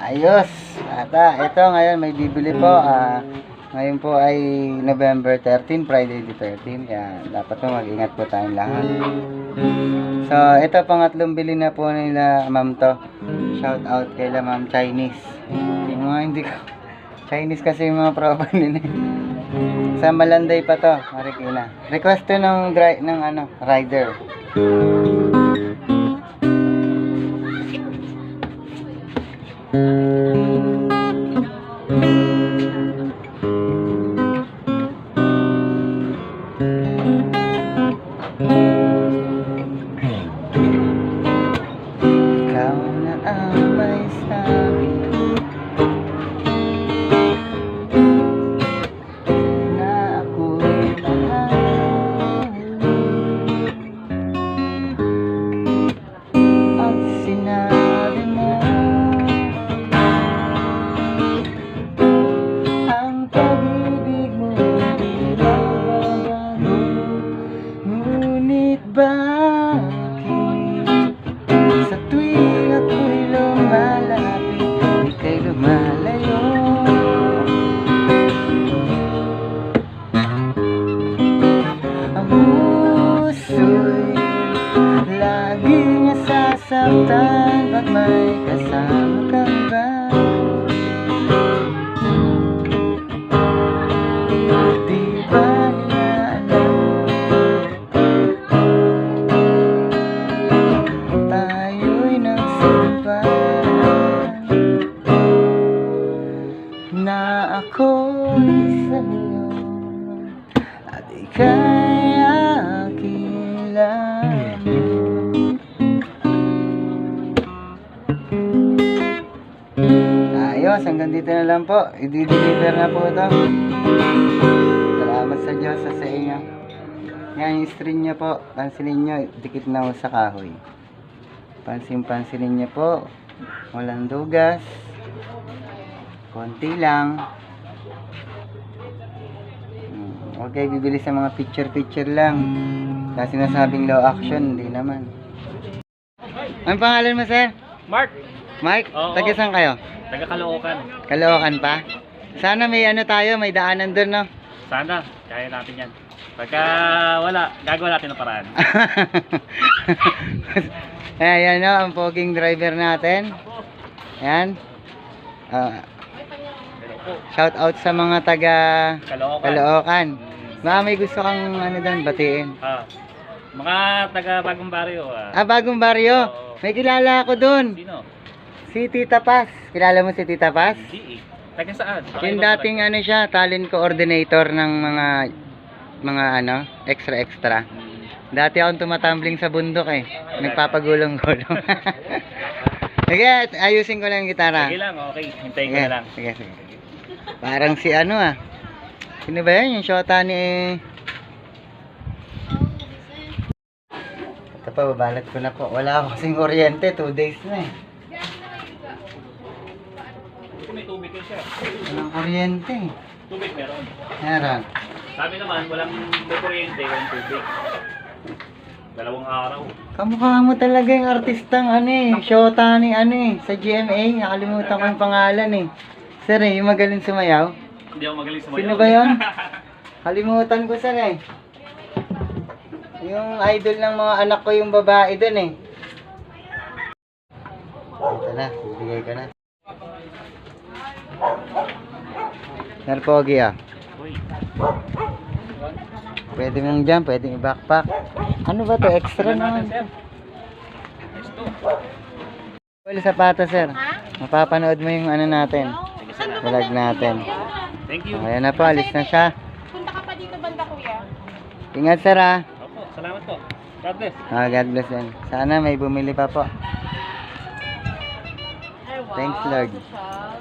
Ayos. Ata, ito ngayon may bibili po. Ngayon po ay November 13, Friday the 13. Yan, dapat po mag-ingat po tayong lahat. So, ito pangatlong bili na po nila ma'am to. Shout out kay la ma'am Chinese. Yung mga hindi ko Chinese kasi yung mga proba nila. Sa Malanday pa to, Marikina. Request to ng rider. Ikaw na ang may sabi na ako'y mahal. At sinabi mo ang pag-ibig mo di babago. Ngunit bakit sa tuwing ako'y lumalapit, ika'y lumalayo? Ang puso'y laging nasasaktan pag may kasama kang bago. Di ba nila alam tayo'y nagsipan na ako'y sa'yo at ika'y aking lamang. Ayos, hanggang dito na lang po. I-deliver na po ito. Salamat sa Diyos sa inyo. Yan yung string niya po. Pansinin nyo, dikit na ho sa kahoy. Pansinin niya po. Walang dugas. Konti lang. Okay, bibili sa mga picture lang. Kasi sinasabing low action, hindi naman. Ang pangalan mo, sir? Mark, Mike? Oo. Taga saan kayo? taga Caloocan. Caloocan pa? Sana may tayo, may daanan doon, no? Sana, kaya natin yan. Pagka wala, gagawa natin ng paraan. Ayan, no, ang poging driver natin. Ayan. Shout out sa mga taga Caloocan. Caloocan. Baka may gusto kang doon, batiin. Mga taga Bagong Baryo. Bagong baryo. Oo. May kilala ako doon. Sino? Si Tita Paz. Kilala mo si Tita Paz? Hindi eh. Taga saan? Yung dating siya, talent coordinator ng mga extra. Dati akong tumatumbling sa bundok eh. Nagpapagulong-gulong. Sige, ayusin ko lang yung gitara. Sige lang, okay. Hintayin ko na lang. Sige. Parang si Sino ba yan? Yung shota ni... Ito pa, babalat ko na po. Wala ako kasing kuryente. 2 days na eh. May tubig ko siya. Walang kuryente. Tubig meron. Meron. Sabi naman, walang may kuryente, walang tubig. 2 araw. Kamukha mo talaga yung artistang shota ni sa GMA. Nakalimutan ko yung pangalan eh. Sir yung magaling sumayaw. Hindi ako magaling sumayaw. Sino ba yun? Kalimutan ko sir eh. Yung idol ng mga anak ko yung babae dun eh. Ito na, bibigay ko na. Sir Pogi Uy. Pwede mong dyan, pwede i-backpack. Ano ba to? Extra naman. Wala sapatos sir. Mapapanood mo yung natin. Vlog natin. Thank you. Ayan na po, alis na siya. Punta ka pa dito banda, kuya. Ingat sir Opo, salamat po. God bless. God bless din. Sana may bumili pa po. Ay, wow. Thanks, Lord. Social.